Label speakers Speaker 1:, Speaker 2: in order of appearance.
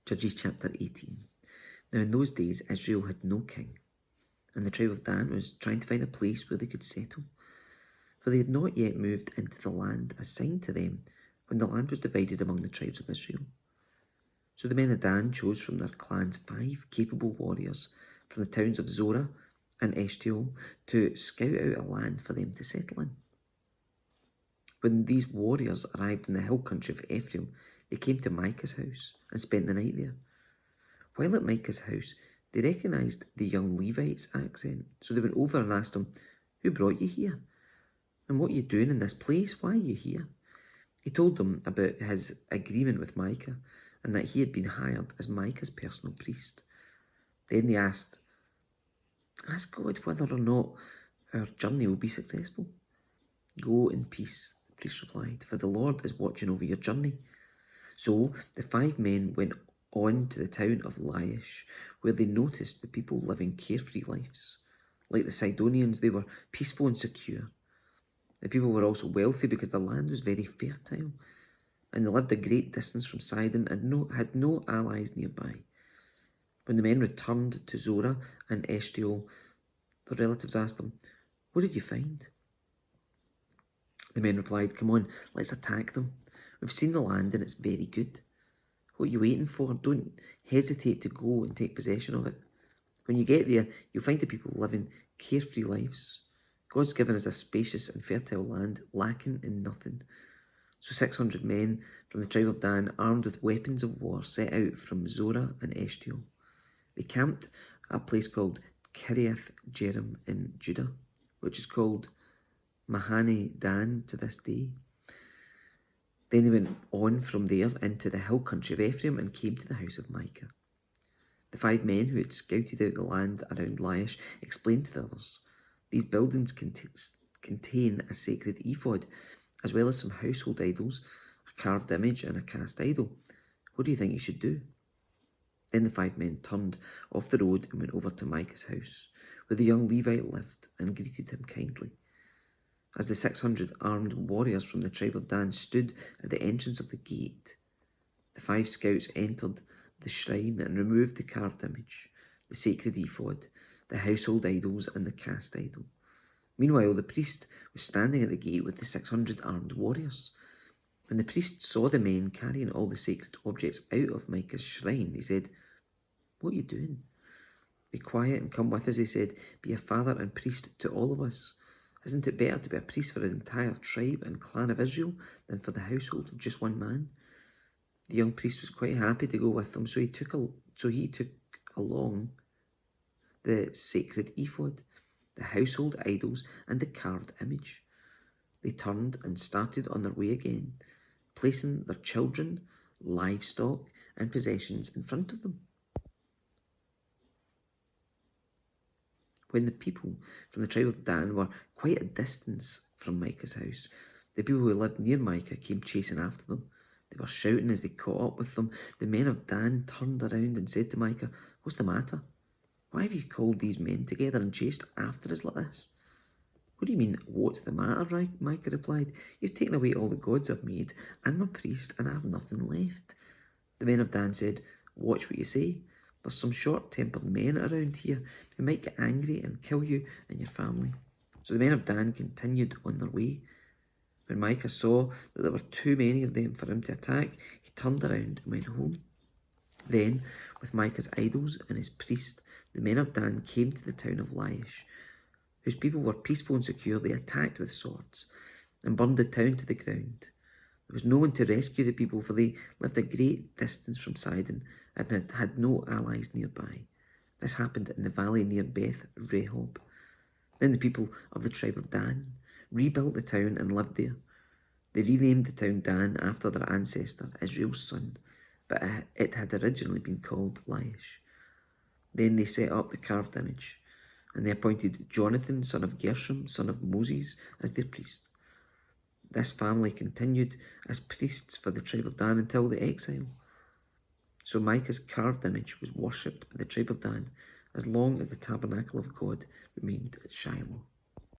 Speaker 1: Judges chapter 18. Now in those days Israel had no king, and the tribe of Dan was trying to find a place where they could settle, for they had not yet moved into the land assigned to them when the land was divided among the tribes of Israel. So the men of Dan chose from their clans 5 capable warriors from the towns of Zorah and Eshtaol to scout out a land for them to settle in. When these warriors arrived in the hill country of Ephraim, they came to Micah's house and spent the night there. While at Micah's house, they recognised the young Levite's accent, so they went over and asked him, "Who brought you here? And what are you doing in this place? Why are you here?" He told them about his agreement with Micah and that he had been hired as Micah's personal priest. Then they asked, "Ask God whether or not our journey will be successful." "Go in peace," the priest replied, "for the Lord is watching over your journey." So the 5 men went on to the town of Laish, where they noticed the people living carefree lives. Like the Sidonians, they were peaceful and secure. The people were also wealthy because the land was very fertile, and they lived a great distance from Sidon and had no allies nearby. When the men returned to Zorah and Eshtaol, their relatives asked them, "What did you find?" The men replied, "Come on, let's attack them. We've seen the land and it's very good. What are you waiting for? Don't hesitate to go and take possession of it. When you get there, you'll find the people living carefree lives. God's given us a spacious and fertile land, lacking in nothing." So 600 men from the tribe of Dan, armed with weapons of war, set out from Zorah and Eshtaol. They camped at a place called Kiriath Jearim in Judah, which is called Mahane Dan to this day. Then they went on from there into the hill country of Ephraim and came to the house of Micah. The 5 men who had scouted out the land around Laish explained to the others, "These buildings contain a sacred ephod, as well as some household idols, a carved image and a cast idol. What do you think you should do?" Then the 5 men turned off the road and went over to Micah's house, where the young Levite lived, and greeted him kindly. As the 600 armed warriors from the tribe of Dan stood at the entrance of the gate, the 5 scouts entered the shrine and removed the carved image, the sacred ephod, the household idols, and the cast idol. Meanwhile, the priest was standing at the gate with the 600 armed warriors. When the priest saw the men carrying all the sacred objects out of Micah's shrine, he said, "What are you doing?" "Be quiet and come with us," he said. "Be a father and priest to all of us. Isn't it better to be a priest for an entire tribe and clan of Israel than for the household of just one man?" The young priest was quite happy to go with them, so he took along the sacred ephod, the household idols, and the carved image. They turned and started on their way again, placing their children, livestock, and possessions in front of them. When the people from the tribe of Dan were quite a distance from Micah's house, the people who lived near Micah came chasing after them. They were shouting as they caught up with them. The men of Dan turned around and said to Micah, "What's the matter? Why have you called these men together and chased after us like this?" "What do you mean, what's the matter?" Micah replied. "You've taken away all the gods I've made and my priest, and I have nothing left." The men of Dan said, "Watch what you say. There's some short-tempered men around here who might get angry and kill you and your family." So the men of Dan continued on their way. When Micah saw that there were too many of them for him to attack, he turned around and went home. Then, with Micah's idols and his priest, the men of Dan came to the town of Laish, whose people were peaceful and secure. They attacked with swords and burned the town to the ground. There was no one to rescue the people, for they lived a great distance from Sidon and had no allies nearby. This happened in the valley near Beth Rehob. Then the people of the tribe of Dan rebuilt the town and lived there. They renamed the town Dan after their ancestor, Israel's son, but it had originally been called Laish. Then they set up the carved image, and they appointed Jonathan, son of Gershom, son of Moses, as their priest. This family continued as priests for the tribe of Dan until the exile. So Micah's carved image was worshipped by the tribe of Dan as long as the tabernacle of God remained at Shiloh.